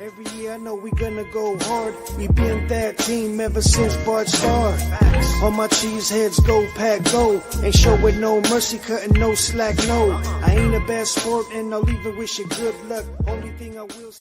Every year I know we gonna go hard. We been that team ever since Bart started. All my cheese heads go pack go. Ain't show with no mercy, cutting no slack, no. I ain't a bad sport and I'll even wish you good luck. Only thing I will.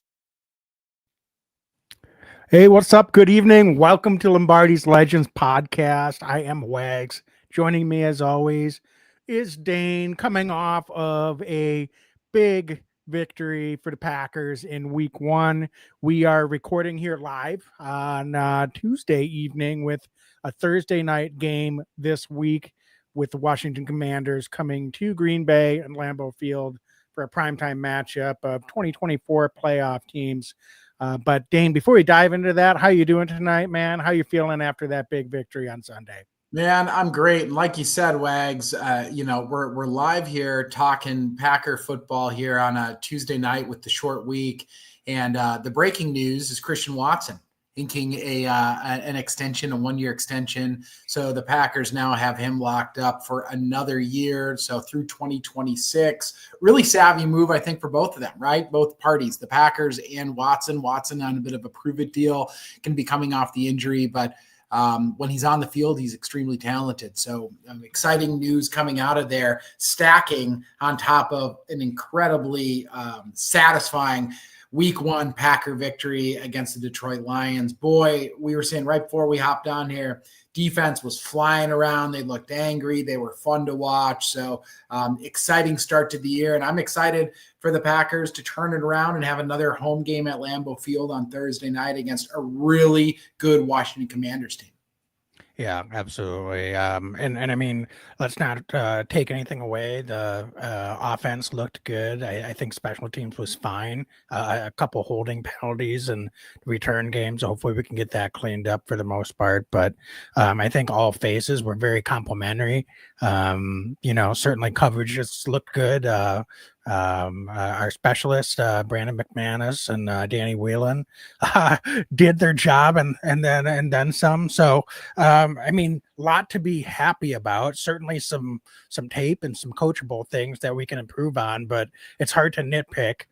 Hey, what's up? Good evening. Welcome to Lombardi's Legends podcast. I am Wags. Joining me as always is Dane, coming off of a big victory for the Packers in week 1. We are recording here live on Tuesday evening with a Thursday night game this week with the Washington Commanders coming to Green Bay and Lambeau Field for a primetime matchup of 2024 playoff teams. But Dane, before we dive into that, how you doing tonight, man? How you feeling after that big victory on Sunday? Man, I'm great. And like you said, Wags, we're live here talking Packer football here on a Tuesday night with the short week. And the breaking news is Christian Watson inking an extension, a 1-year extension. So the Packers now have him locked up for another year. So through 2026, really savvy move, I think, for both of them, right? Both parties, the Packers and Watson. Watson on a bit of a prove-it deal, can be coming off the injury, but when he's on the field, he's extremely talented. So exciting news coming out of there, stacking on top of an incredibly satisfying Week 1 Packer victory against the Detroit Lions. Boy, we were saying right before we hopped on here, defense was flying around. They looked angry. They were fun to watch. So exciting start to the year. And I'm excited for the Packers to turn it around and have another home game at Lambeau Field on Thursday night against a really good Washington Commanders team. Yeah, absolutely. And I mean, let's not take anything away. The offense looked good. I think special teams was fine. A couple holding penalties and return games. Hopefully we can get that cleaned up for the most part. But I think all phases were very complimentary. Certainly coverage just looked good. Our specialist, Brandon McManus and Danny Whelan, did their job and then some. So, I mean, a lot to be happy about. Certainly some tape and some coachable things that we can improve on, but it's hard to nitpick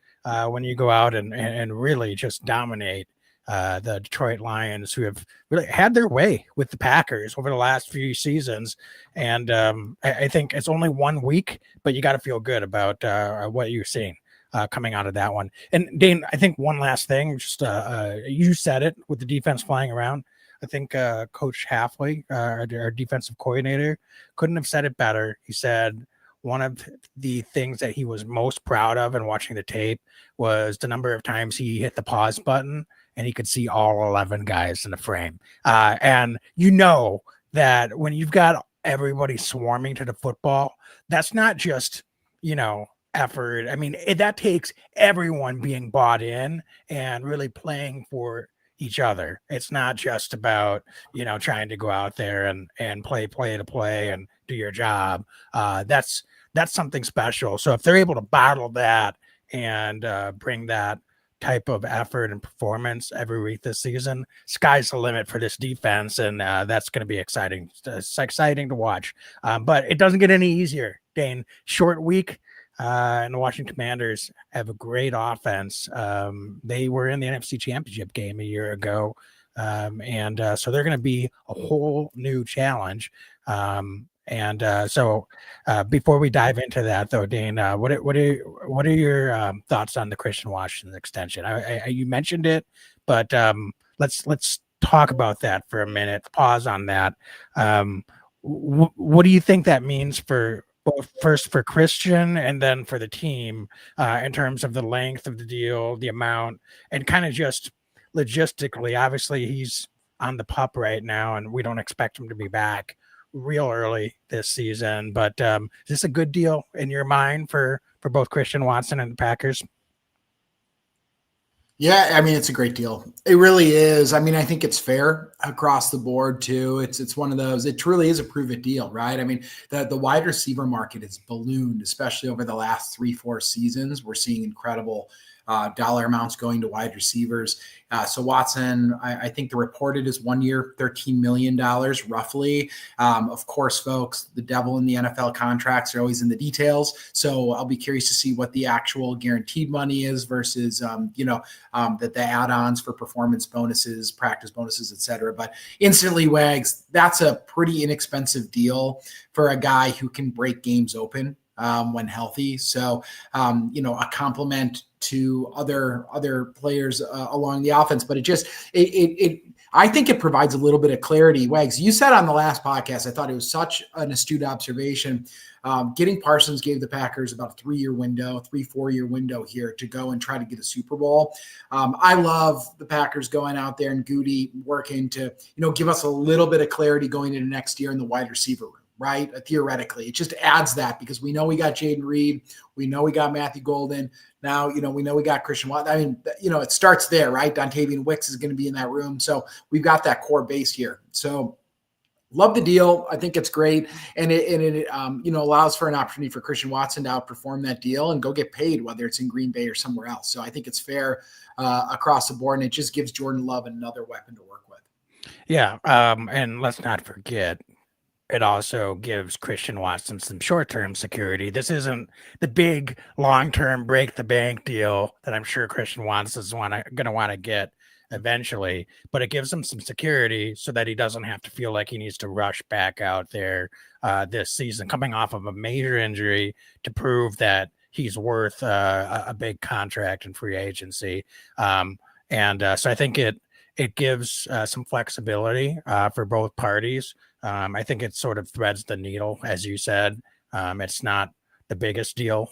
when you go out and really just dominate the Detroit Lions, who have really had their way with the Packers over the last few seasons. And I think it's only 1 week, but you got to feel good about what you're seeing coming out of that one. And Dane, I think one last thing, just you said it with the defense flying around. I think Coach Halfley, our defensive coordinator, couldn't have said it better. He said one of the things that he was most proud of in watching the tape was the number of times he hit the pause button and he could see all 11 guys in the frame. And you know that when you've got everybody swarming to the football, that's not just, effort. I mean, that takes everyone being bought in and really playing for each other. It's not just about, trying to go out there and play to play and do your job. That's something special. So if they're able to battle that and bring that type of effort and performance every week this season, sky's the limit for this defense, and that's going to be exciting. It's exciting to watch, but it doesn't get any easier. Dane, short week, and the Washington Commanders have a great offense. They were in the NFC Championship game a year ago, and so they're going to be a whole new challenge. So before we dive into that, though, Dane, what are your thoughts on the Christian Washington extension? You mentioned it, but let's talk about that for a minute. Pause on that. What do you think that means for both, first for Christian and then for the team, in terms of the length of the deal, the amount, and kind of just logistically? Obviously, he's on the pup right now, and we don't expect him to be back real early this season, but is this a good deal in your mind for both Christian Watson and the Packers? Yeah, I mean, it's a great deal. It really is. I mean, I think it's fair across the board too. It's one of those, it truly is a prove it deal, right? I mean, the wide receiver market has ballooned, especially over the last 3-4 seasons. We're seeing incredible dollar amounts going to wide receivers. So Watson, I think the reported is 1 year, $13 million roughly. Of course, folks, the devil in the NFL contracts are always in the details. So I'll be curious to see what the actual guaranteed money is versus, that the add-ons for performance bonuses, practice bonuses, et cetera. But instantly, Wags, that's a pretty inexpensive deal for a guy who can break games open when healthy. So, a compliment to other players along the offense, but I think it provides a little bit of clarity. Wags, you said on the last podcast, I thought it was such an astute observation. Getting Parsons gave the Packers about a 4-year window here to go and try to get a Super Bowl. I love the Packers going out there and Goody working to, give us a little bit of clarity going into next year in the wide receiver room. Right? Theoretically, it just adds that because we know we got Jaden Reed. We know we got Matthew Golden. Now, we know we got Christian Watt. I mean, it starts there, right? Dontavian Wicks is going to be in that room. So we've got that core base here. So love the deal. I think it's great. And it allows for an opportunity for Christian Watson to outperform that deal and go get paid, whether it's in Green Bay or somewhere else. So I think it's fair across the board. And it just gives Jordan Love another weapon to work with. Yeah. And let's not forget, it also gives Christian Watson some short-term security. This isn't the big long-term break the bank deal that I'm sure Christian Watson's going to want to get eventually, but it gives him some security so that he doesn't have to feel like he needs to rush back out there this season, coming off of a major injury to prove that he's worth a big contract in free agency. So I think it gives some flexibility for both parties. I think it sort of threads the needle, as you said. It's not the biggest deal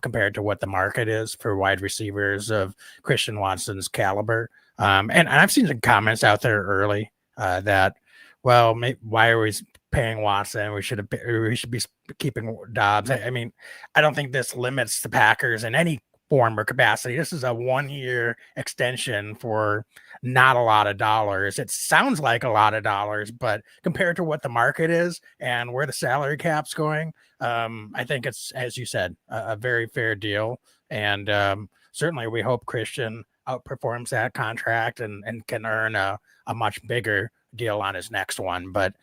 compared to what the market is for wide receivers of Christian Watson's caliber. And I've seen some comments out there early that, well, why are we paying Watson? We should be keeping Dobbs. I mean, I don't think this limits the Packers in any form or capacity. This is a 1-year extension for not a lot of dollars. It sounds like a lot of dollars, but compared to what the market is and where the salary cap's going, I think it's, as you said, a very fair deal. And certainly we hope Christian outperforms that contract and can earn a much bigger deal on his next one. But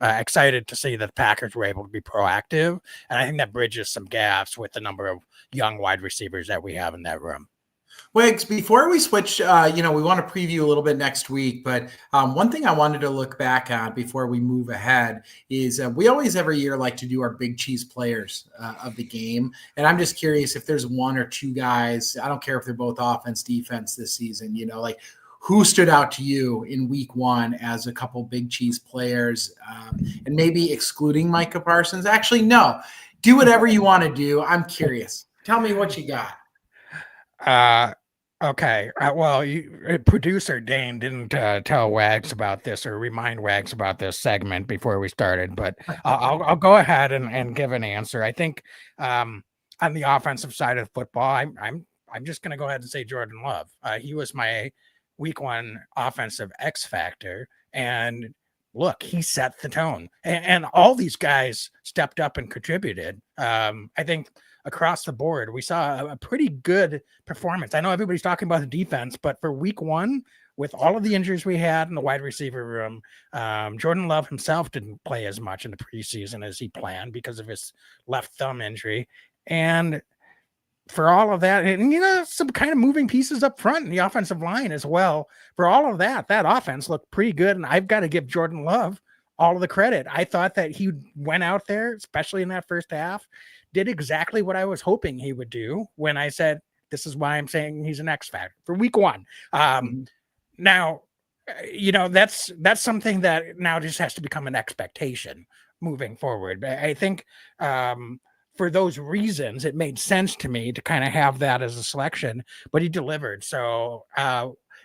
excited to see that the Packers were able to be proactive. And I think that bridges some gaps with the number of young wide receivers that we have in that room. Wiggs, before we switch, we want to preview a little bit next week, but one thing I wanted to look back at before we move ahead is we always every year like to do our big cheese players of the game. And I'm just curious if there's one or two guys, I don't care if they're both offense, defense this season, who stood out to you in week one as a couple big cheese players, and maybe excluding Micah Parsons? Actually, no, do whatever you want to do. I'm curious. Tell me what you got. Okay. Well, producer Dane didn't tell Wags about this or remind Wags about this segment before we started, but I'll go ahead and give an answer. I think on the offensive side of football, I'm just going to go ahead and say Jordan Love. He was my week one offensive X factor, and look, he set the tone, and all these guys stepped up and contributed. I think across the board, we saw a pretty good performance. I know everybody's talking about the defense, but for week one, with all of the injuries we had in the wide receiver room, Jordan Love himself didn't play as much in the preseason as he planned because of his left thumb injury. And for all of that, and some kind of moving pieces up front in the offensive line as well. For all of that offense looked pretty good. And I've got to give Jordan Love all of the credit. I thought that he went out there, especially in that first half, did exactly what I was hoping he would do when I said, this is why I'm saying he's an X factor for week one. Now, that's something that now just has to become an expectation moving forward. I think for those reasons, it made sense to me to kind of have that as a selection, but he delivered. So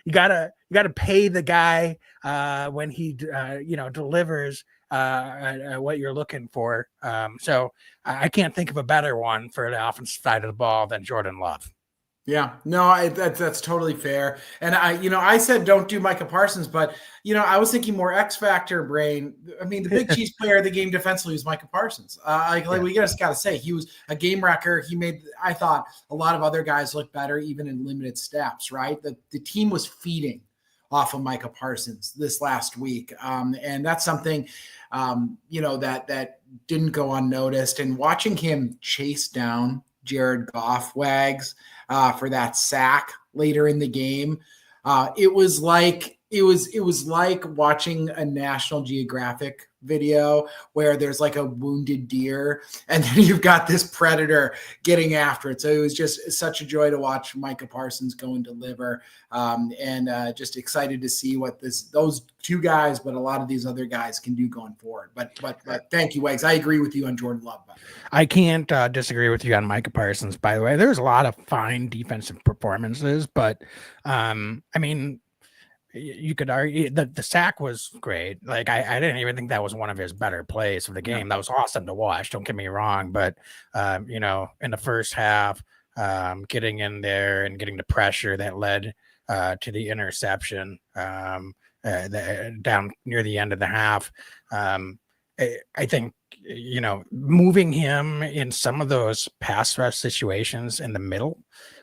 you gotta pay the guy when he delivers what you're looking for. So I can't think of a better one for the offensive side of the ball than Jordan Love. Yeah, no, that's totally fair. And I said don't do Micah Parsons, but I was thinking more X factor brain. I mean, the big cheese player of the game defensively was Micah Parsons. We just got to say he was a game wrecker. He made, I thought, a lot of other guys look better even in limited snaps. Right, the team was feeding off of Micah Parsons this last week, and that's something that didn't go unnoticed. And watching him chase down Jared Goff, Wags, for that sack later in the game. It was like watching a National Geographic video where there's like a wounded deer and then you've got this predator getting after it. So it was just such a joy to watch Micah Parsons go and deliver, and just excited to see what those two guys, but a lot of these other guys can do going forward. But thank you, Wags. I agree with you on Jordan Love. I can't disagree with you on Micah Parsons, by the way. There's a lot of fine defensive performances, but I mean, you could argue that the sack was great. Like I didn't even think that was one of his better plays of the game. That was awesome to watch. Don't get me wrong, but in the first half, getting in there and getting the pressure that led to the interception down near the end of the half. I think moving him in some of those pass rush situations in the middle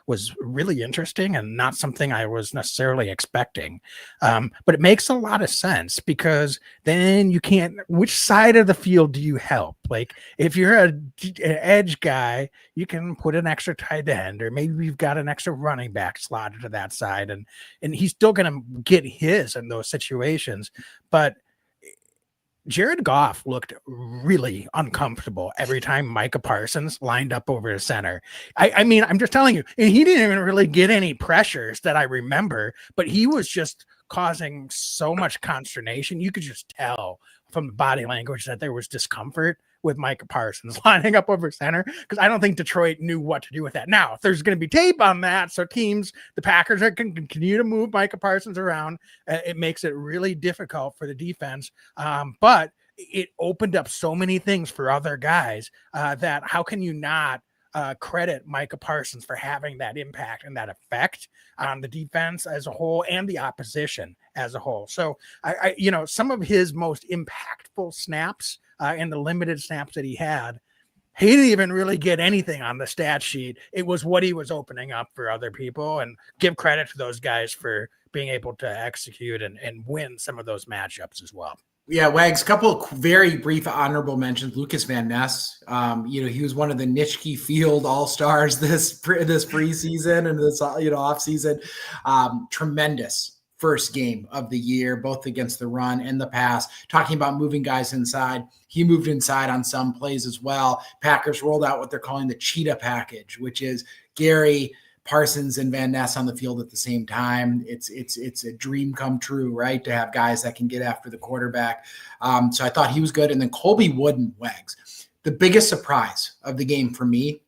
was really interesting and not something I was necessarily expecting. But it makes a lot of sense because then you can't, which side of the field do you help? Like if you're an edge guy, you can put an extra tight end, or maybe you've got an extra running back slotted to that side, and he's still going to get his in those situations. But Jared Goff looked really uncomfortable every time Micah Parsons lined up over the center. I mean, I'm just telling you, he didn't even really get any pressures that I remember, but he was just causing so much consternation. You could just tell from the body language that there was discomfort with Micah Parsons lining up over center, because I don't think Detroit knew what to do with that. Now, if there's going to be tape on that, so the Packers can continue to move Micah Parsons around, it makes it really difficult for the defense. But it opened up so many things for other guys that how can you not credit Micah Parsons for having that impact and that effect on the defense as a whole and the opposition as a whole. So I some of his most impactful snaps in the limited snaps that he didn't even really get anything on the stat sheet. It was what he was opening up for other people, and give credit to those guys for being able to execute and win some of those matchups as well. Yeah, Wags, couple of very brief honorable mentions. Lucas Van Ness, he was one of the Nitschke Field All-Stars this preseason and this off-season. Tremendous first game of the year, both against the run and the pass. Talking about moving guys inside, he moved inside on some plays as well. Packers rolled out what they're calling the cheetah package, which is Gary, Parsons, and Van Ness on the field at the same time. It's a dream come true, right? To have guys that can get after the quarterback. So I thought he was good. And then Colby Wooden, Wags. The biggest surprise of the game for me,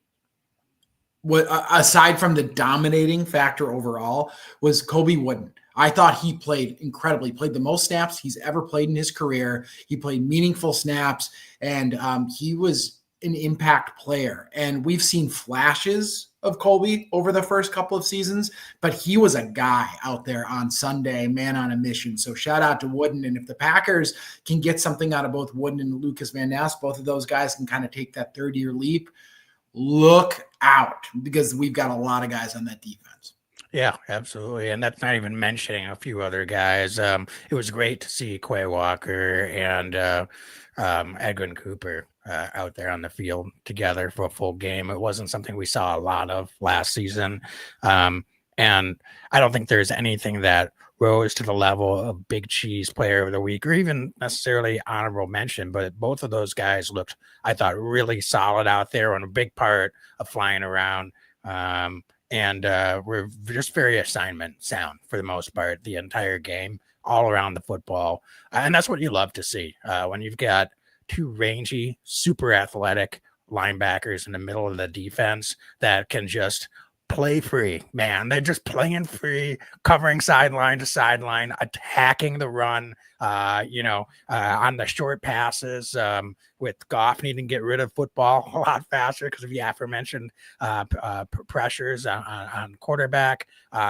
aside from the dominating factor overall, was Colby Wooden. I thought he played incredibly. Played the most snaps he's ever played in his career. He played meaningful snaps, and he was an impact player. And we've seen flashes of Colby over the first couple of seasons, but he was a guy out there on Sunday, man on a mission. So shout out to Wooden. And if the Packers can get something out of both Wooden and Lucas Van Ness, both of those guys can kind of take that third-year leap. Look out, because we've got a lot of guys on that defense. Yeah, absolutely. And that's not even mentioning a few other guys. It was great to see Quay Walker and Edwin Cooper out there on the field together for a full game. It wasn't something we saw a lot of last season. And I don't think there's anything that rose to the level of Big Cheese Player of the Week or even necessarily honorable mention, but both of those guys looked, I thought, really solid out there on a big part of flying around. And we're just very assignment sound for the most part, the entire game, all around the football. And that's what you love to see when you've got two rangy, super athletic linebackers in the middle of the defense that can just play free, man. They're just playing free, covering sideline to sideline, attacking the run on the short passes, with Goff needing to get rid of football a lot faster because of the aforementioned pressures on quarterback.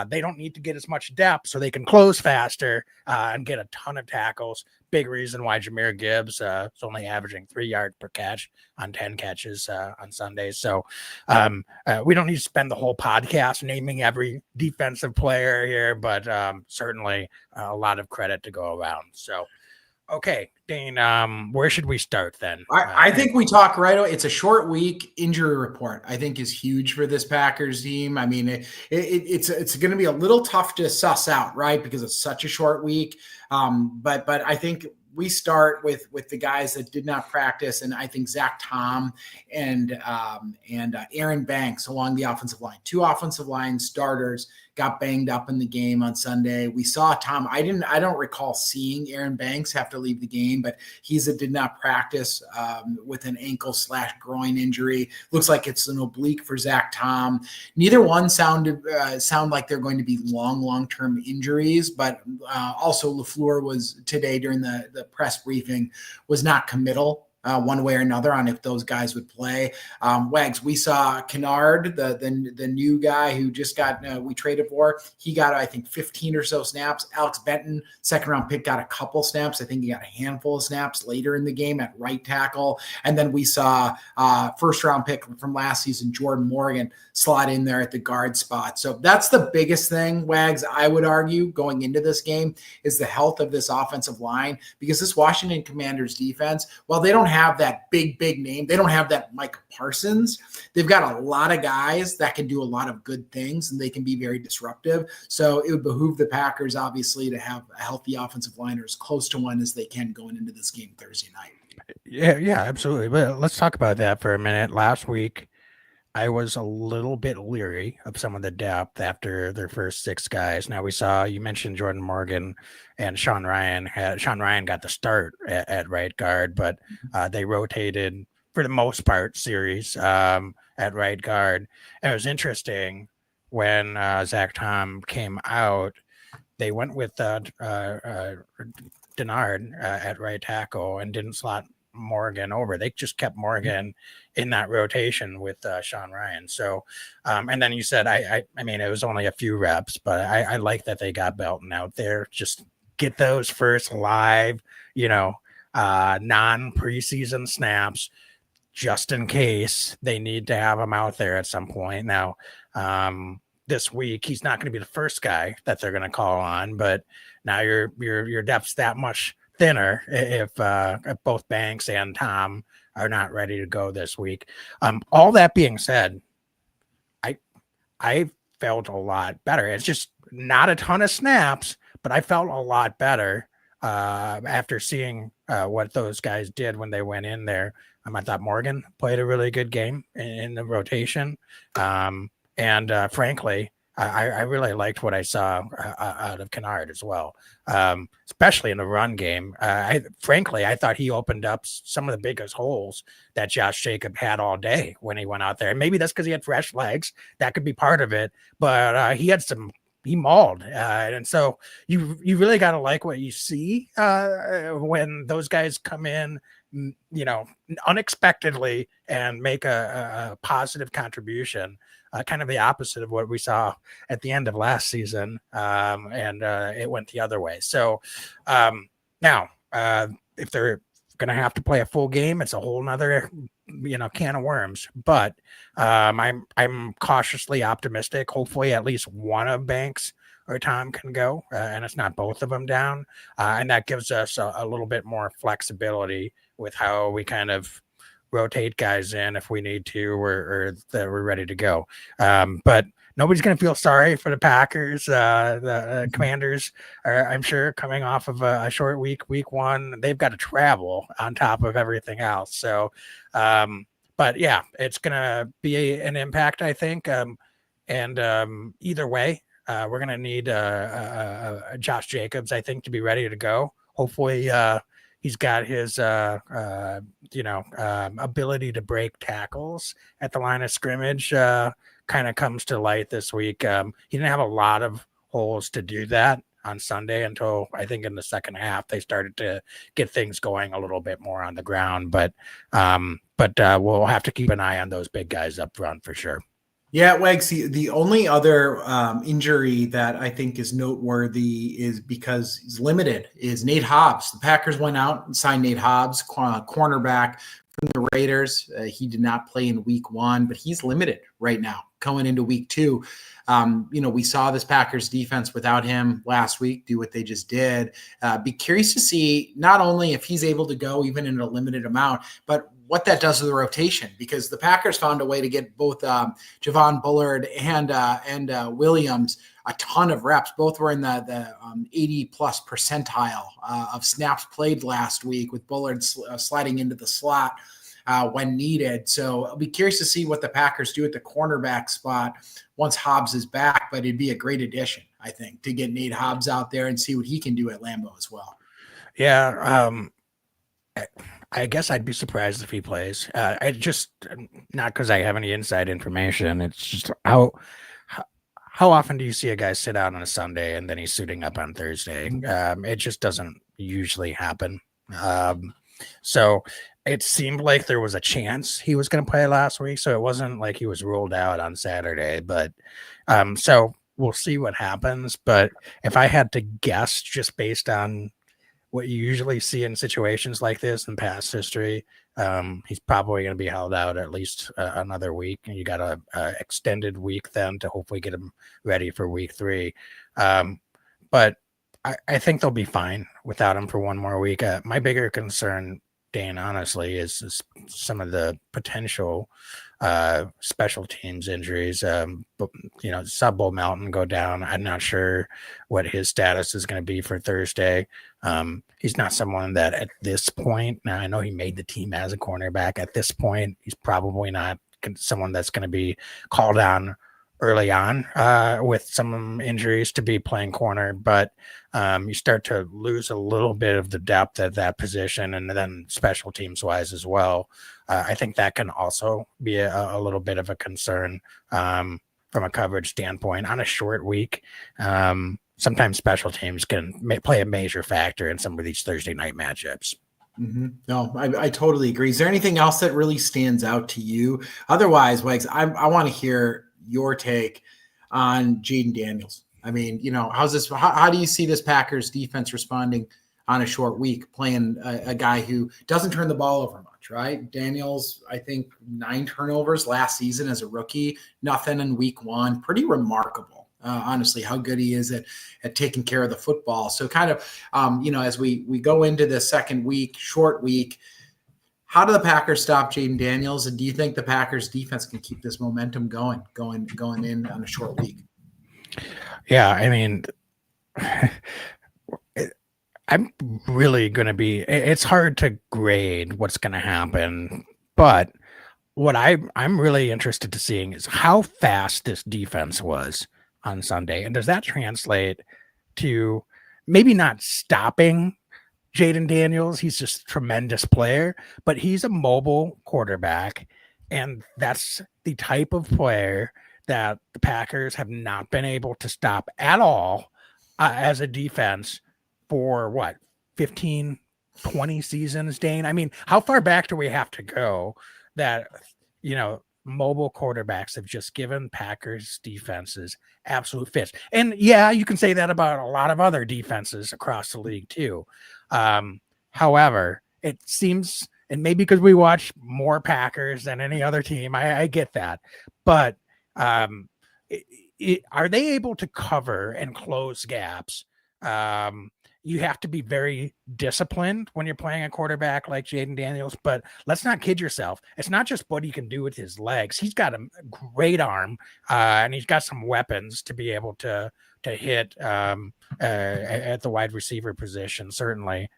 They don't need to get as much depth so they can close faster and get a ton of tackles. Big reason why Jahmyr Gibbs is only averaging 3 yards per catch on 10 catches on Sundays. So we don't need to spend the whole podcast naming every defensive player here, but certainly a lot of credit to go around. So, okay, Dane, where should we start then? I think we talk right away. It's a short week. Injury report, I think, is huge for this Packers team. I mean, it's going to be a little tough to suss out, right? Because it's such a short week. But I think we start with the guys that did not practice, and I think Zach Tom and Aaron Banks along the offensive line. 2 offensive line starters got banged up in the game on Sunday. We saw Tom. I don't recall seeing Aaron Banks have to leave the game, but he did not practice with an ankle/groin injury. Looks like it's an oblique for Zach Tom. Neither one sound like they're going to be long-term injuries, but also LaFleur was today during the press briefing was not committal one way or another on if those guys would play. Wags, we saw Kennard, the new guy who just got we traded for. He got, I think, 15 or so snaps. Alex Benton, second-round pick, got a couple snaps. I think he got a handful of snaps later in the game at right tackle. And then we saw first-round pick from last season, Jordan Morgan, slot in there at the guard spot. So that's the biggest thing, Wags, I would argue, going into this game is the health of this offensive line, because this Washington Commanders defense, while they don't have that big name, they don't have that Micah Parsons, they've got a lot of guys that can do a lot of good things, and they can be very disruptive. So it would behoove the Packers, obviously, to have a healthy offensive line, or as close to one as they can going into this game Thursday night. Yeah, absolutely. But let's talk about that for a minute. Last week, I was a little bit leery of some of the depth after their first 6 guys. Now you mentioned Jordan Morgan and Sean Ryan. Sean Ryan got the start at right guard, but they rotated for the most part series at right guard. And it was interesting when Zach Tom came out, they went with Denard at right tackle and didn't slot Morgan over. They just kept Morgan in that rotation with Sean Ryan. So, and then you said, I mean, it was only a few reps, but I like that they got Belton out there. Just get those first live, non-preseason snaps, just in case they need to have him out there at some point. Now, this week, he's not going to be the first guy that they're going to call on, but now your depth's that much thinner if both Banks and Tom are not ready to go this week. All that being said, I felt a lot better. It's just not a ton of snaps, but I felt a lot better after seeing what those guys did when they went in there. I thought Morgan played a really good game in the rotation. And frankly, I really liked what I saw out of Kennard as well, especially in the run game. I thought he opened up some of the biggest holes that Josh Jacob had all day when he went out there. And maybe that's because he had fresh legs. That could be part of it. But he mauled. And so you really got to like what you see when those guys come in, unexpectedly and make a positive contribution. Kind of the opposite of what we saw at the end of last season. And it went the other way. So now if they're going to have to play a full game, it's a whole nother, can of worms, but I'm cautiously optimistic. Hopefully at least one of Banks or Tom can go, and it's not both of them down. And that gives us a little bit more flexibility with how we kind of rotate guys in if we need to, or that we're ready to go. But nobody's going to feel sorry for the Packers. The Commanders are, I'm sure, coming off of a short week 1. They've got to travel on top of everything else. So, but yeah, it's going to be an impact, I think. And either way, we're going to need Josh Jacobs, I think, to be ready to go. Hopefully, he's got his, ability to break tackles at the line of scrimmage kind of comes to light this week. He didn't have a lot of holes to do that on Sunday until I think in the second half they started to get things going a little bit more on the ground. But we'll have to keep an eye on those big guys up front for sure. Yeah, Wags, the only other injury that I think is noteworthy is because he's limited is Nate Hobbs. The Packers went out and signed Nate Hobbs, cornerback from the Raiders. He did not play in week 1, but he's limited right now going into week 2. We saw this Packers defense without him last week do what they just did. Be curious to see not only if he's able to go even in a limited amount, but what that does to the rotation, because the Packers found a way to get both Javon Bullard and Williams a ton of reps. Both were in the 80 plus percentile of snaps played last week, with Bullard sliding into the slot when needed. So I'll be curious to see what the Packers do at the cornerback spot once Hobbs is back, but it'd be a great addition, I think, to get Nate Hobbs out there and see what he can do at Lambeau as well. Yeah. I guess I'd be surprised if he plays. I just, not because I have any inside information. It's just how often do you see a guy sit out on a Sunday and then he's suiting up on Thursday? It just doesn't usually happen. So it seemed like there was a chance he was going to play last week. So it wasn't like he was ruled out on Saturday, but so we'll see what happens. But if I had to guess, just based on what you usually see in situations like this in past history, he's probably going to be held out at least another week, and you got a extended week then to hopefully get him ready for week 3. But I think they'll be fine without him for one more week. My bigger concern, Dane, honestly, is some of the potential special teams injuries. Saw Bull Mountain go down. I'm not sure what his status is going to be for Thursday. He's not someone that at this point, now I know he made the team as a cornerback. At this point, he's probably not someone that's going to be called on early on with some injuries to be playing corner, but you start to lose a little bit of the depth at that position, and then special teams wise as well. I think that can also be a little bit of a concern from a coverage standpoint on a short week. Sometimes special teams can play a major factor in some of these Thursday night matchups. Mm-hmm. No, I totally agree. Is there anything else that really stands out to you? Otherwise, Wags, I want to hear your take on Jaden Daniels. I mean, how's this? How do you see this Packers defense responding on a short week, playing a guy who doesn't turn the ball over much, right? Daniels, I think 9 turnovers last season as a rookie, nothing in week 1. Pretty remarkable. Honestly, how good he is at taking care of the football. So kind of, as we go into the second week, short week, how do the Packers stop Jaden Daniels? And do you think the Packers defense can keep this momentum going in on a short week? Yeah, I mean, I'm really going to be, it's hard to grade what's going to happen, but what I'm really interested to seeing is how fast this defense was on Sunday. And does that translate to maybe not stopping Jaden Daniels? He's just a tremendous player, but he's a mobile quarterback. And that's the type of player that the Packers have not been able to stop at all as a defense for 15, 20 seasons, Dane? I mean, how far back do we have to go that, mobile quarterbacks have just given Packers defenses absolute fits? And yeah, you can say that about a lot of other defenses across the league too. However, it seems, and maybe because we watch more Packers than any other team, I get that, but are they able to cover and close gaps? You have to be very disciplined when you're playing a quarterback like Jaden Daniels, but let's not kid yourself. It's not just what he can do with his legs. He's got a great arm, and he's got some weapons to be able to hit at the wide receiver position, certainly.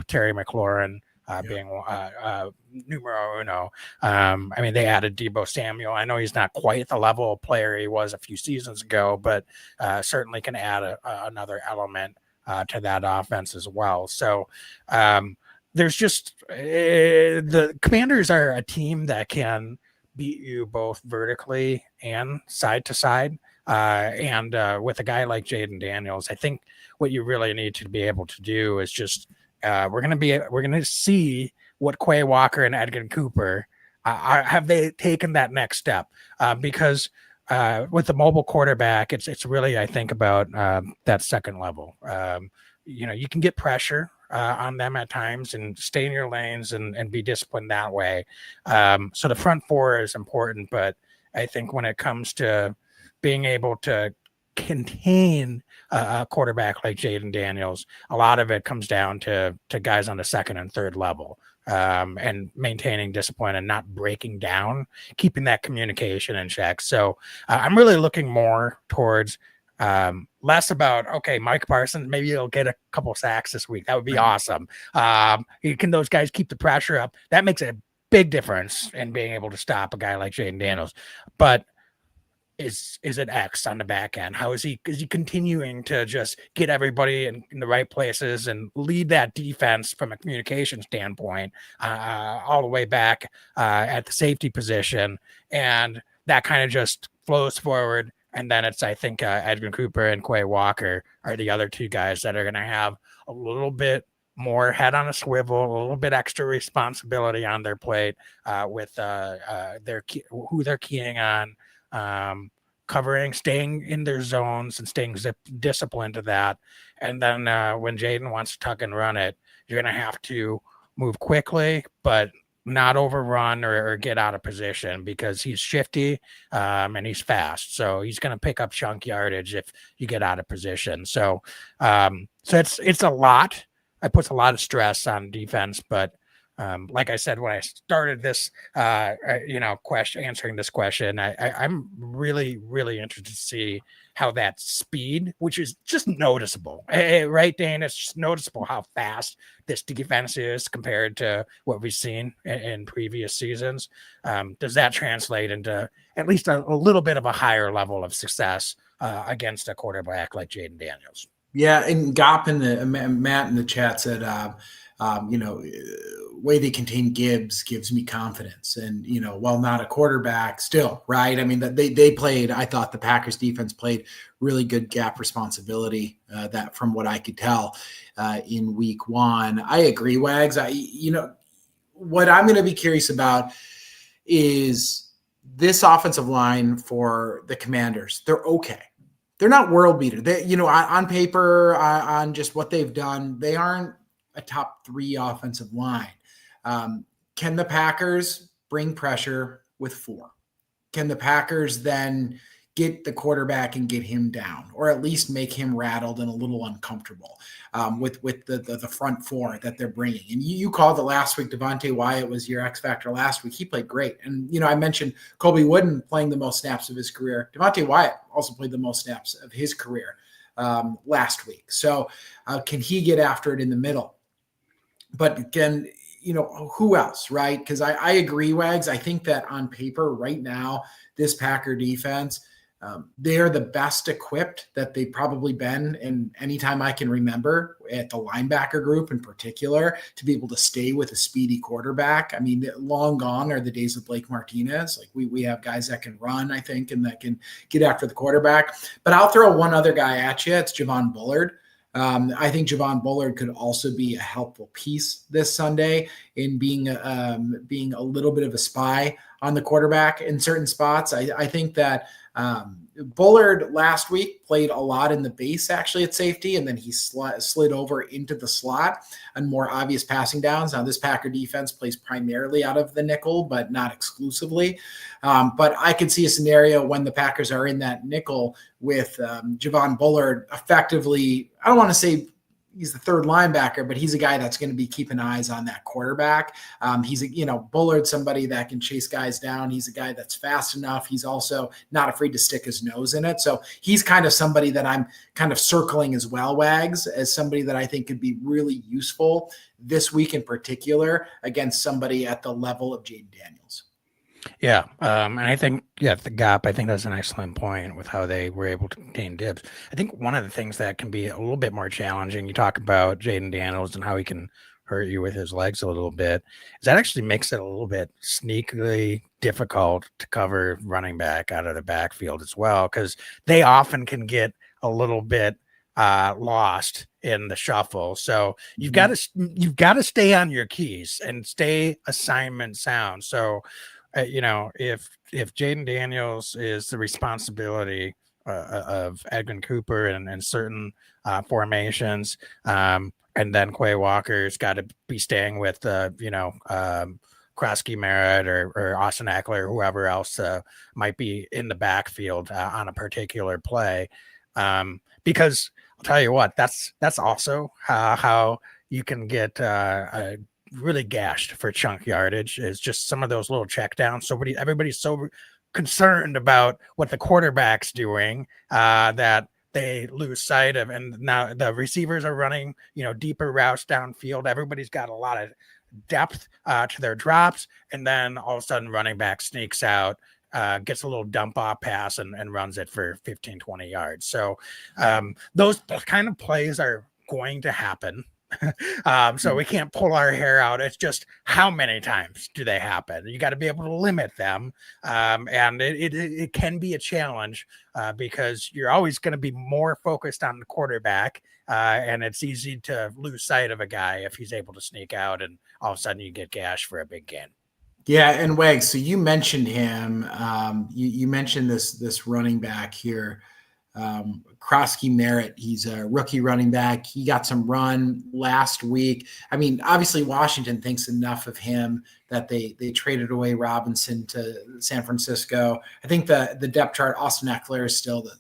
Terry McLaurin being numero uno. I mean, they added Deebo Samuel. I know he's not quite the level of player he was a few seasons ago, but certainly can add another element to that offense as well. So there's just the Commanders are a team that can beat you both vertically and side to side. And with a guy like Jaden Daniels, I think what you really need to be able to do is just we're going to see what Quay Walker and Edgar Cooper have they taken that next step, because with the mobile quarterback, it's really, I think, about that second level. You can get pressure on them at times and stay in your lanes and be disciplined that way. So the front four is important, but I think when it comes to being able to contain a quarterback like Jaden Daniels, a lot of it comes down to guys on the second and third level, and maintaining discipline and not breaking down, keeping that communication in check. So I'm really looking more towards less about, okay, Mike Parsons, maybe he'll get a couple sacks this week. That would be awesome. Can those guys keep the pressure up? That makes a big difference in being able to stop a guy like Jaden Daniels. But is it X on the back end? How is he continuing to just get everybody in the right places and lead that defense from a communication standpoint, all the way back at the safety position? And that kind of just flows forward. And then it's, I think, Edgar Cooper and Quay Walker are the other two guys that are going to have a little bit more head on a swivel, a little bit extra responsibility on their plate with who they're keying on, covering, staying in their zones and staying disciplined to that. And then when Jaden wants to tuck and run it, you're going to have to move quickly, but not overrun or get out of position, because he's shifty and he's fast. So he's going to pick up chunk yardage if you get out of position. So it's a lot. It puts a lot of stress on defense, but like I said, when I started this, answering this question, I'm really, really interested to see how that speed, which is just noticeable, right, Dane? It's just noticeable how fast this defense is compared to what we've seen in previous seasons. Does that translate into at least a little bit of a higher level of success against a quarterback like Jaden Daniels? Yeah, and Gop Matt in the chat said, way they contain Gibbs gives me confidence. And, while not a quarterback still, right? I mean, that they played, I thought the Packers defense played really good gap responsibility, that from what I could tell in week one. I agree, Wags. What I'm going to be curious about is this offensive line for the Commanders. They're okay. They're not world beater. They, on paper, on just what they've done, they aren't a top 3 offensive line. Can the Packers bring pressure with 4? Can the Packers then get the quarterback and get him down, or at least make him rattled and a little uncomfortable with the front 4 that they're bringing? And you called it last week. Devontae Wyatt was your X factor last week. He played great. And, I mentioned Colby Wooden playing the most snaps of his career. Devontae Wyatt also played the most snaps of his career last week. So can he get after it in the middle? But again, who else, right? Because I agree, Wags. I think that on paper right now, this Packer defense, they are the best equipped that they've probably been in any time I can remember, at the linebacker group in particular, to be able to stay with a speedy quarterback. I mean, long gone are the days of Blake Martinez. Like we have guys that can run, I think, and that can get after the quarterback. But I'll throw one other guy at you. It's Javon Bullard. I think Javon Bullard could also be a helpful piece this Sunday in being a little bit of a spy on the quarterback in certain spots. I think that Bullard last week played a lot in the base, actually, at safety, and then he slid over into the slot on more obvious passing downs. Now, this Packer defense plays primarily out of the nickel, but not exclusively. But I could see a scenario when the Packers are in that nickel with Javon Bullard effectively, I don't want to say he's the third linebacker, but he's a guy that's going to be keeping eyes on that quarterback. He's Bullard, somebody that can chase guys down. He's a guy that's fast enough. He's also not afraid to stick his nose in it. So he's kind of somebody that I'm kind of circling as well, Wags, as somebody that I think could be really useful this week in particular against somebody at the level of Jaden Daniels. Yeah. And I think, the gap, I think that's an excellent point with how they were able to contain Gibbs. I think one of the things that can be a little bit more challenging, you talk about Jaden Daniels and how he can hurt you with his legs a little bit is that actually makes it a little bit sneakily difficult to cover running back out of the backfield as well, because they often can get a little bit lost in the shuffle. So you've got to stay on your keys and stay assignment sound. So if Jaden Daniels is the responsibility of Edwin Cooper and certain formations, and then Quay Walker's got to be staying with Krosky Merritt or Austin Eckler, whoever else might be in the backfield on a particular play, because I'll tell you what, that's also how you can get really gashed for chunk yardage, is just some of those little checkdowns. So everybody's so concerned about what the quarterback's doing that they lose sight of. And now the receivers are running, deeper routes downfield. Everybody's got a lot of depth to their drops. And then all of a sudden running back sneaks out, gets a little dump off pass and runs it for 15, 20 yards. So those kind of plays are going to happen. So we can't pull our hair out. It's just how many times do they happen? You got to be able to limit them. And it can be a challenge because you're always going to be more focused on the quarterback. And it's easy to lose sight of a guy if he's able to sneak out and all of a sudden you get gashed for a big gain. Yeah, and Wags, so you mentioned him. You mentioned this running back here, Krosky Merritt. He's a rookie running back. He got some run last week. I mean, obviously Washington thinks enough of him that they traded away Robinson to San Francisco. I think the depth chart, Austin Eckler is still the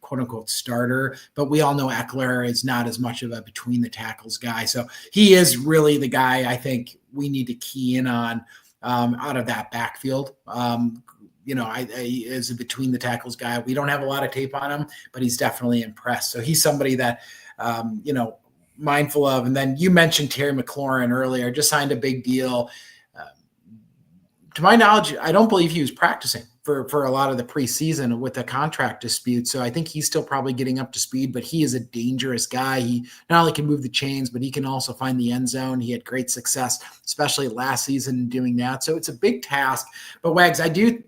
quote unquote starter, but we all know Eckler is not as much of a between the tackles guy. So he is really the guy I think we need to key in on out of that backfield. I is a between the tackles guy. We don't have a lot of tape on him, but he's definitely impressed. So he's somebody that, mindful of. And then you mentioned Terry McLaurin earlier, just signed a big deal. To my knowledge, I don't believe he was practicing for a lot of the preseason with the contract dispute. So I think he's still probably getting up to speed, but he is a dangerous guy. He not only can move the chains, but he can also find the end zone. He had great success, especially last season in doing that. So it's a big task. But Wags, I do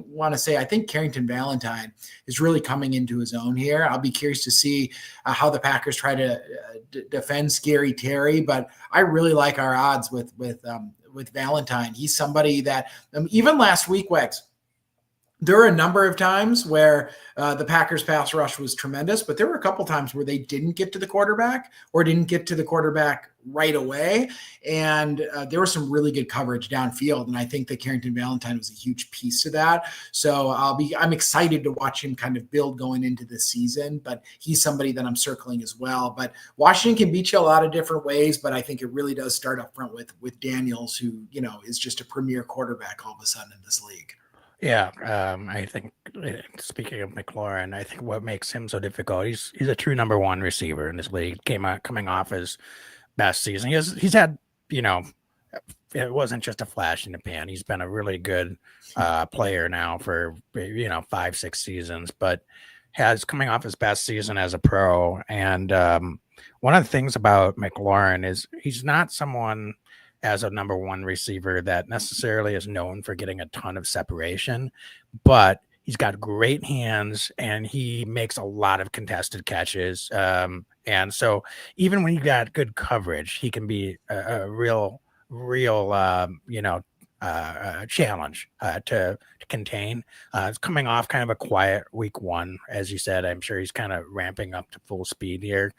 want to say, I think Carrington Valentine is really coming into his own here. I'll be curious to see how the Packers try to defend Scary Terry, but I really like our odds with Valentine. He's somebody that even last week, Wags, there were a number of times where the Packers pass rush was tremendous, but there were a couple times where they didn't get to the quarterback or didn't get to the quarterback right away. And there was some really good coverage downfield. And I think that Carrington Valentine was a huge piece to that. So I'm excited to watch him kind of build going into this season, but he's somebody that I'm circling as well. But Washington can beat you a lot of different ways, but I think it really does start up front with Daniels, who, is just a premier quarterback all of a sudden in this league. Yeah, I think speaking of McLaurin, I think what makes him so difficult, he's a true number one receiver in this league. Coming off his best season. He's had, it wasn't just a flash in the pan. He's been a really good player now for 5-6 seasons, but has coming off his best season as a pro. And one of the things about McLaurin is he's not someone as a number one receiver that necessarily is known for getting a ton of separation, but he's got great hands and he makes a lot of contested catches. And so even when you got good coverage, he can be a real challenge to contain. It's coming off kind of a quiet week one, as you said. I'm sure he's kind of ramping up to full speed here.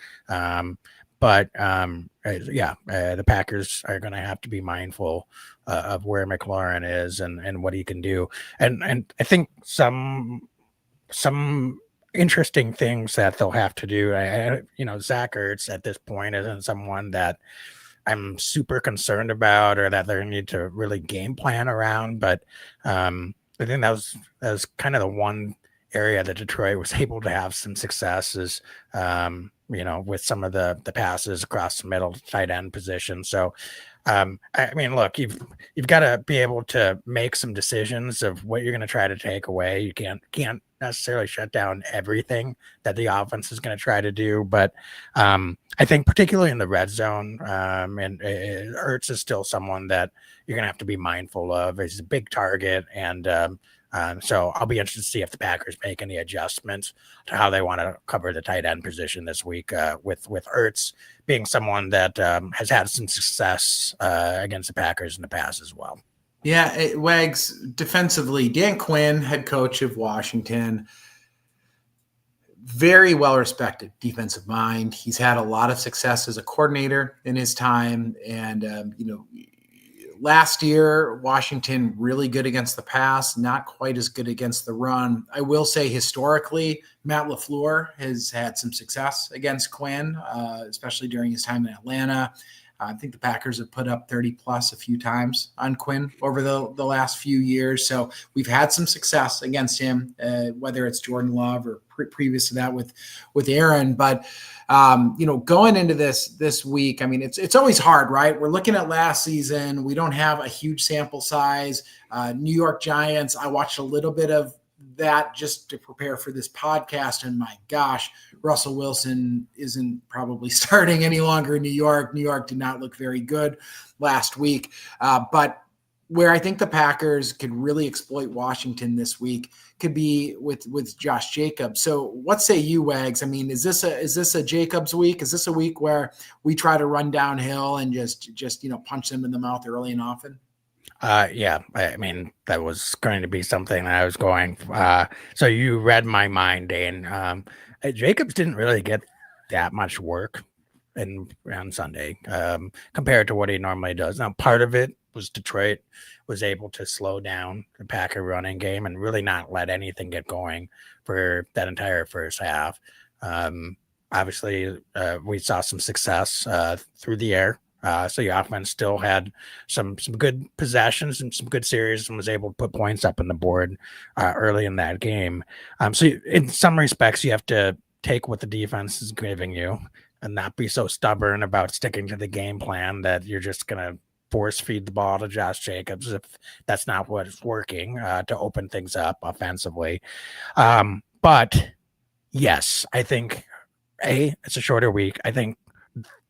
But the Packers are going to have to be mindful of where McLaurin is and what he can do. And I think some interesting things that they'll have to do. Zach Ertz at this point isn't someone that I'm super concerned about or that they need to really game plan around. But I think that was kind of the one area that Detroit was able to have some success is, with some of the passes across the middle tight end position. So, look, you've got to be able to make some decisions of what you're going to try to take away. You can't necessarily shut down everything that the offense is going to try to do. But I think particularly in the red zone, and Ertz is still someone that you're going to have to be mindful of. He's a big target, and so I'll be interested to see if the Packers make any adjustments to how they want to cover the tight end position this week, with Ertz being someone that has had some success against the Packers in the past as well. Yeah, Wags, defensively, Dan Quinn, head coach of Washington, very well-respected defensive mind. He's had a lot of success as a coordinator in his time. And, last year, Washington really good against the pass, not quite as good against the run. I will say historically, Matt LaFleur has had some success against Quinn, especially during his time in Atlanta. I think the Packers have put up 30 plus a few times on Quinn over the last few years. So we've had some success against him, whether it's Jordan Love or previous to that with Aaron. But, going into this week, I mean, it's always hard, right? We're looking at last season. We don't have a huge sample size. New York Giants, I watched a little bit of that just to prepare for this podcast. And my gosh, Russell Wilson isn't probably starting any longer in New York. New York did not look very good last week. But where I think the Packers could really exploit Washington this week could be with Josh Jacobs. So what say you, Wags? I mean, is this a Jacobs week? Is this a week where we try to run downhill and just punch them in the mouth early and often? Yeah, I mean, that was going to be something that I was going. So you read my mind, Dane. Jacobs didn't really get that much work on Sunday compared to what he normally does. Now, part of it was Detroit was able to slow down the Packer running game and really not let anything get going for that entire first half. Obviously, we saw some success through the air. So the offense still had some good possessions and some good series and was able to put points up on the board early in that game. So in some respects, you have to take what the defense is giving you and not be so stubborn about sticking to the game plan that you're just going to force feed the ball to Josh Jacobs if that's not what's working to open things up offensively. But yes, I think A, it's a shorter week. I think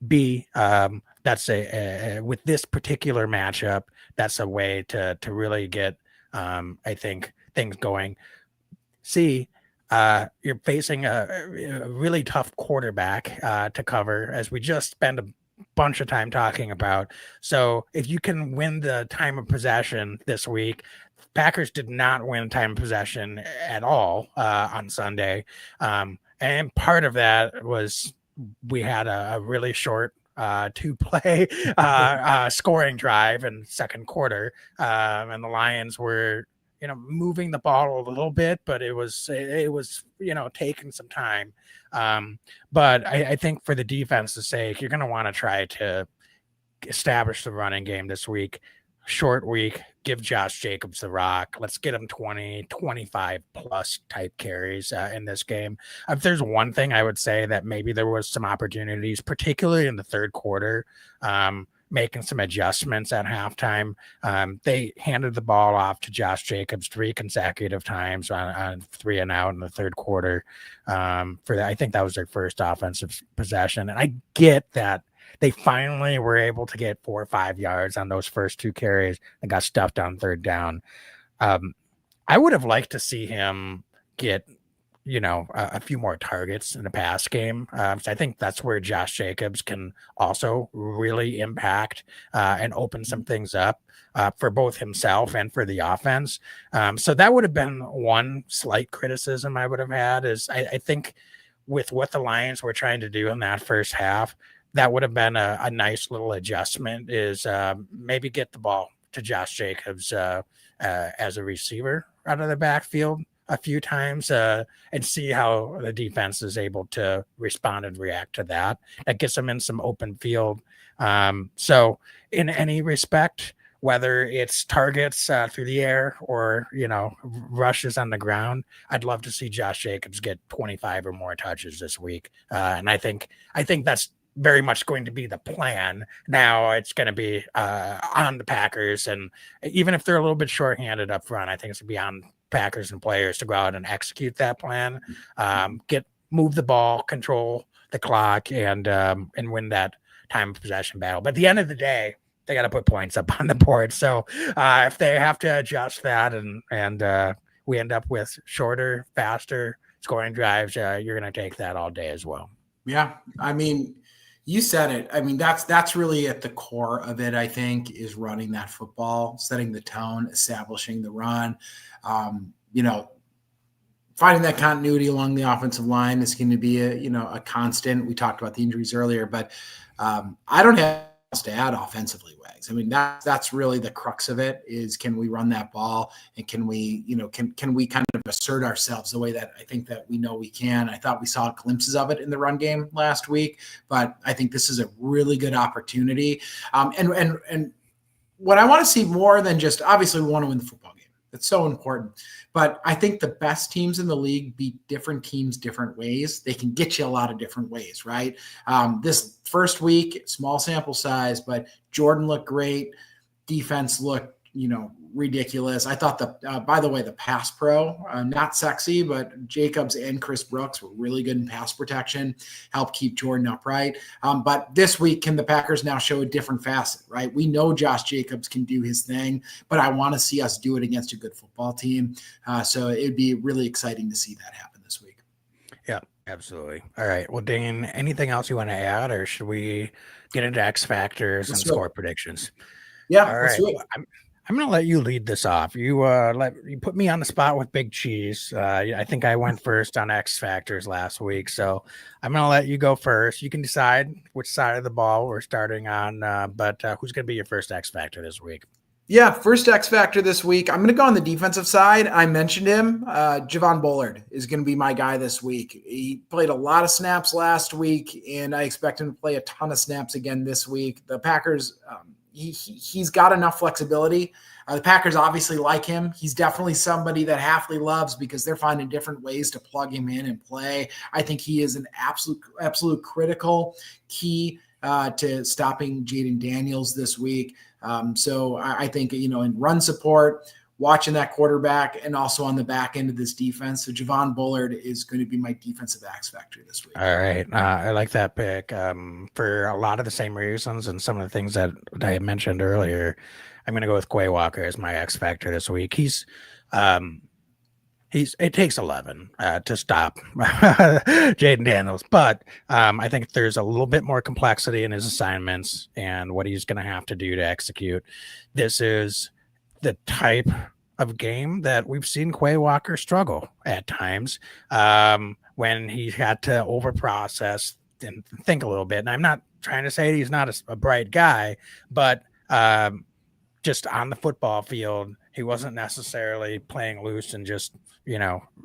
B, that's with this particular matchup, that's a way to really get, I think, things going. C, you're facing a really tough quarterback to cover, as we just spent a bunch of time talking about. So if you can win the time of possession this week, Packers did not win time of possession at all on Sunday. And part of that was we had a really short 2-play scoring drive in second quarter, and the Lions were moving the ball a little bit, but it was taking some time. But I think for the defense's sake, you're going to want to try to establish the running game this week. Short week, give Josh Jacobs the rock. Let's get him 20, 25 plus type carries in this game. If there's one thing I would say that maybe there was some opportunities, particularly in the third quarter, making some adjustments at halftime. They handed the ball off to Josh Jacobs 3 consecutive times on 3 and out in the third quarter. I think that was their first offensive possession. And I get that they finally were able to get 4 or 5 yards on those first 2 carries and got stuffed on third down. I would have liked to see him get, a few more targets in the pass game. So I think that's where Josh Jacobs can also really impact and open some things up for both himself and for the offense. So that would have been one slight criticism I would have had is I think with what the Lions were trying to do in that first half, that would have been a nice little adjustment is maybe get the ball to Josh Jacobs as a receiver out of the backfield a few times and see how the defense is able to respond and react to that. That gets them in some open field. So in any respect, whether it's targets through the air or, rushes on the ground, I'd love to see Josh Jacobs get 25 or more touches this week. And I think that's very much going to be the plan. Now it's going to be on the Packers. And even if they're a little bit shorthanded up front, I think it's going to be on Packers and players to go out and execute that plan, move the ball, control the clock, and win that time of possession battle. But at the end of the day, they got to put points up on the board. So if they have to adjust that and we end up with shorter, faster scoring drives, you're going to take that all day as well. Yeah. I mean, you said it. I mean, that's really at the core of it, I think, is running that football, setting the tone, establishing the run. Finding that continuity along the offensive line is going to be a constant. We talked about the injuries earlier, but I don't have else to add offensively, Wags. I mean, that's really the crux of it, is can we run that ball, and can we kind of assert ourselves the way that I think that we know we can. I thought we saw glimpses of it in the run game last week, but I think this is a really good opportunity. And what I want to see more than just, obviously we want to win the football game. It's so important. But I think the best teams in the league beat different teams different ways. They can get you a lot of different ways, right? This first week, small sample size, but Jordan looked great. Defense looked, ridiculous. I thought by the way, the pass pro, not sexy, but Jacobs and Chris Brooks were really good in pass protection, helped keep Jordan upright. But this week, can the Packers now show a different facet, right? We know Josh Jacobs can do his thing, but I want to see us do it against a good football team. So it'd be really exciting to see that happen this week. Yeah, absolutely. All right. Well, Dane, anything else you want to add, or should we get into X factors and score predictions? Yeah. All right. I'm going to let you lead this off. You put me on the spot with Big Cheese. I think I went first on X Factors last week, so I'm going to let you go first. You can decide which side of the ball we're starting on, but who's going to be your first X Factor this week? Yeah, first X Factor this week. I'm going to go on the defensive side. I mentioned him. Javon Bullard is going to be my guy this week. He played a lot of snaps last week, and I expect him to play a ton of snaps again this week. The Packers he's got enough flexibility. The Packers obviously like him. He's definitely somebody that Hafley loves because they're finding different ways to plug him in and play. I think he is an absolute critical key to stopping Jaden Daniels this week. So I think, in run support, watching that quarterback, and also on the back end of this defense. So Javon Bullard is going to be my defensive X factor this week. All right. I like that pick for a lot of the same reasons and some of the things that I mentioned earlier. I'm going to go with Quay Walker as my X factor this week. It takes 11 to stop Jaden Daniels, but I think there's a little bit more complexity in his assignments and what he's going to have to do to execute. This is the type of game that we've seen Quay Walker struggle at times when he had to overprocess and think a little bit. And I'm not trying to say he's not a bright guy, but just on the football field, he wasn't necessarily playing loose and just,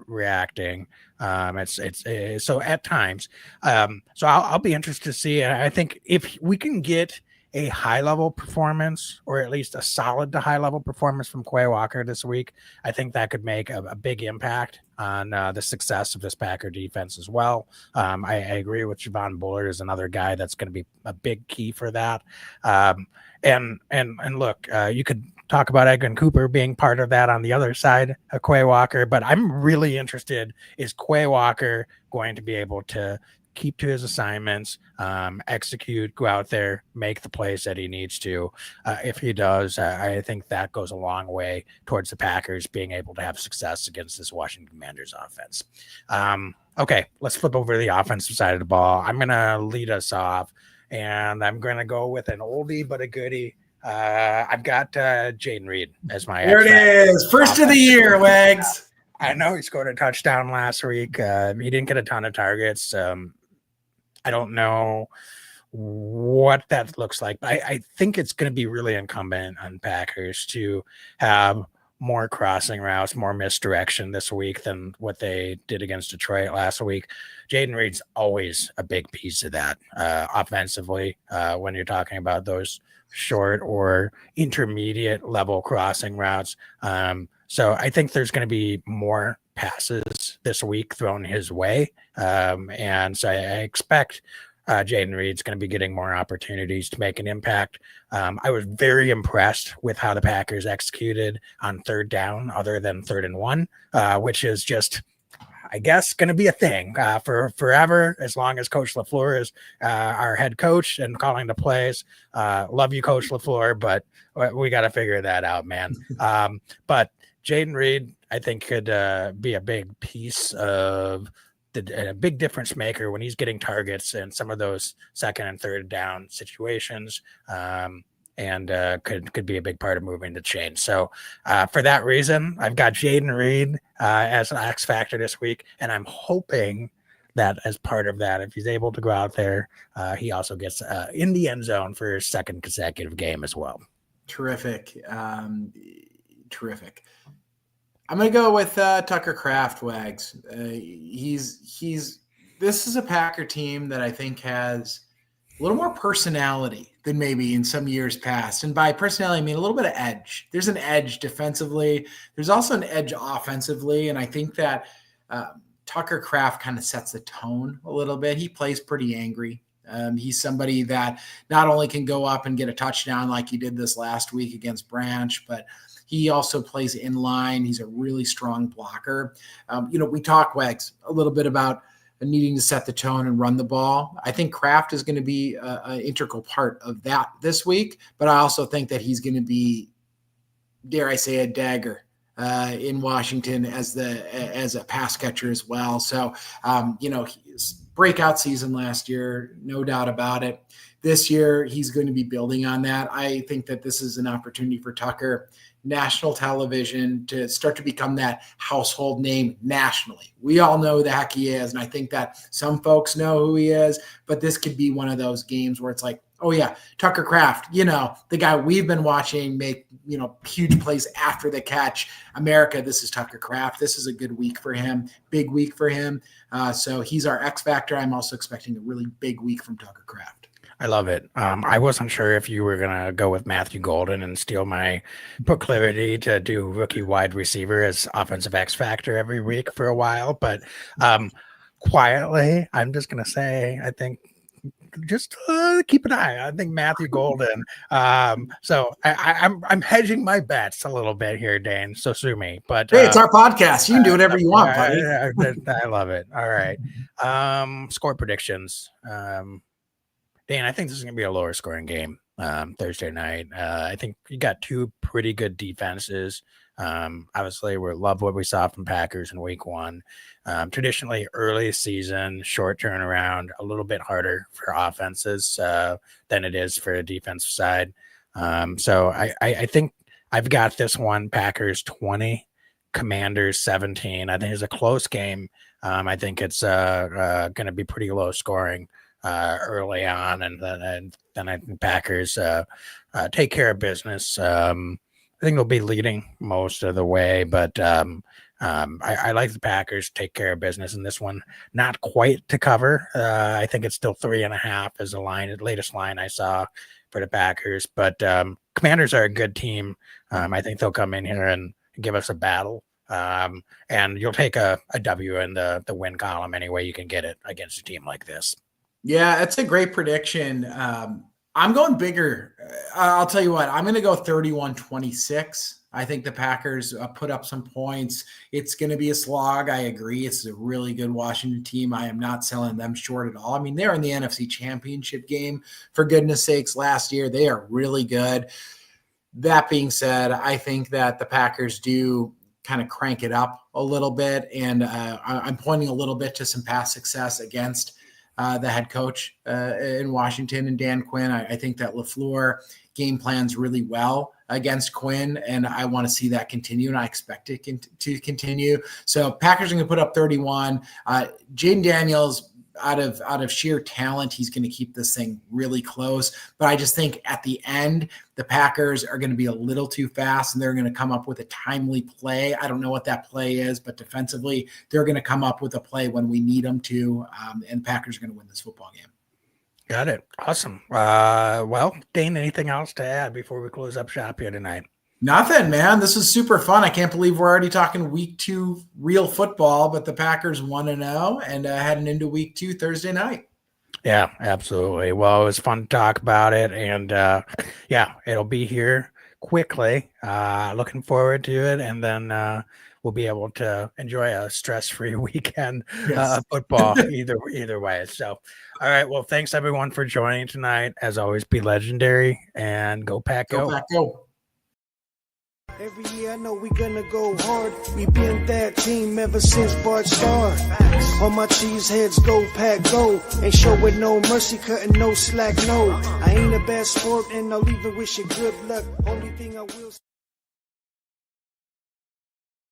reacting. It's so at times. So I'll be interested to see. And I think if we can get a high level performance, or at least a solid to high level performance from Quay Walker this week, I think that could make a big impact on the success of this Packer defense as well. I agree with Javon Bullard is another guy that's going to be a big key for that. And look, you could talk about Edwin Cooper being part of that on the other side of Quay Walker, but I'm really interested, is Quay Walker going to be able to keep to his assignments, execute, go out there, make the plays that he needs to? If he does, I think that goes a long way towards the Packers being able to have success against this Washington Commanders offense. Okay, let's flip over to the offensive side of the ball. I'm going to lead us off, and I'm going to go with an oldie but a goodie. I've got Jaden Reed as my There it is. First of the year, Wags. I know he scored a touchdown last week. He didn't get a ton of targets. I don't know what that looks like, but I think it's going to be really incumbent on Packers to have more crossing routes, more misdirection this week than what they did against Detroit last week. Jaden Reed's always a big piece of that offensively when you're talking about those short or intermediate level crossing routes. So I think there's going to be more passes this week thrown his way. And so I expect Jaden Reed's going to be getting more opportunities to make an impact. I was very impressed with how the Packers executed on third down, other than 3rd and 1, which is just, I guess, going to be a thing for forever, as long as Coach LaFleur is our head coach and calling the plays. Love you, Coach LaFleur, but we got to figure that out, man. But Jaden Reed, I think, could be a big piece of a big difference maker when he's getting targets in some of those 2nd and 3rd down situations. And could be a big part of moving the chain. So for that reason, I've got Jaden Reed as an X factor this week, and I'm hoping that as part of that, if he's able to go out there, he also gets in the end zone for his 2nd consecutive game as well. Terrific. Terrific. I'm going to go with Tucker Kraft, Wags. This is a Packer team that I think has a little more personality than maybe in some years past. And by personality, I mean a little bit of edge. There's an edge defensively. There's also an edge offensively. And I think that Tucker Kraft kind of sets the tone a little bit. He plays pretty angry. He's somebody that not only can go up and get a touchdown like he did this last week against Branch, but he also plays in line. He's a really strong blocker. We talk, Wags, a little bit about needing to set the tone and run the ball. I think Kraft is going to be an integral part of that this week, but I also think that he's going to be, dare I say, a dagger in Washington as a pass catcher as well. So, his breakout season last year, no doubt about it. This year, he's going to be building on that. I think that this is an opportunity for Tucker, national television, to start to become that household name nationally. We all know the heck he is, and I think that some folks know who he is, but this could be one of those games where it's like, oh yeah, Tucker Kraft, the guy we've been watching make, huge plays after the catch. America, this is Tucker Kraft. This is a good week for him, big week for him. So he's our X factor. I'm also expecting a really big week from Tucker Kraft. I love it. I wasn't sure if you were going to go with Matthew Golden and steal my proclivity to do rookie wide receiver as offensive X factor every week for a while. But quietly, I'm just going to say, I think just keep an eye. I think Matthew Golden. So I'm hedging my bets a little bit here, Dane. So sue me. But hey, it's our podcast. You can do whatever you want, buddy. I love it. All right. Score predictions. Dan, I think this is going to be a lower scoring game Thursday night. I think you got two pretty good defenses. Obviously, we love what we saw from Packers in week 1. Traditionally, early season, short turnaround, a little bit harder for offenses than it is for the defensive side. So I think I've got this one, Packers 20, Commanders 17. I think it's a close game. I think it's going to be pretty low scoring early on, and then I think Packers take care of business. I think they'll be leading most of the way, but I like the Packers take care of business in this one. Not quite to cover. I think it's still 3.5 as the latest line I saw for the Packers, but Commanders are a good team. I think they'll come in here and give us a battle. And you'll take a W in the win column any way you can get it against a team like this. Yeah, that's a great prediction. I'm going bigger. I'll tell you what, I'm going to go 31-26. I think the Packers put up some points. It's going to be a slog. I agree. It's a really good Washington team. I am not selling them short at all. I mean, they're in the NFC Championship game, for goodness sakes, last year. They are really good. That being said, I think that the Packers do kind of crank it up a little bit, and I'm pointing a little bit to some past success against the head coach in Washington and Dan Quinn. I think that LaFleur game plans really well against Quinn, and I want to see that continue, and I expect it to continue. So Packers are going to put up 31. Jaden Daniels, out of sheer talent, he's going to keep this thing really close. But I just think at the end, the Packers are going to be a little too fast, and they're going to come up with a timely play. I don't know what that play is, but defensively, they're going to come up with a play when we need them to, and Packers are going to win this football game. Got it. Awesome. Well, Dane, anything else to add before we close up shop here tonight? Nothing, man. This is super fun. I can't believe we're already talking week 2 real football, but the Packers 1-0 and heading into week 2 Thursday night. Yeah, absolutely. Well, it was fun to talk about it, and yeah, it'll be here quickly. Looking forward to it, and then we'll be able to enjoy a stress-free weekend Yes. of football either way. So, all right. Well, thanks everyone for joining tonight. As always, be legendary and go Pack, Go go. Pack, go. Every year I know we gonna go hard. We been that team ever since Bart started. All my cheese heads go Pack go. Ain't showing no mercy, cutting no slack, no. I ain't a bad sport and I'll even wish you good luck. Only thing I will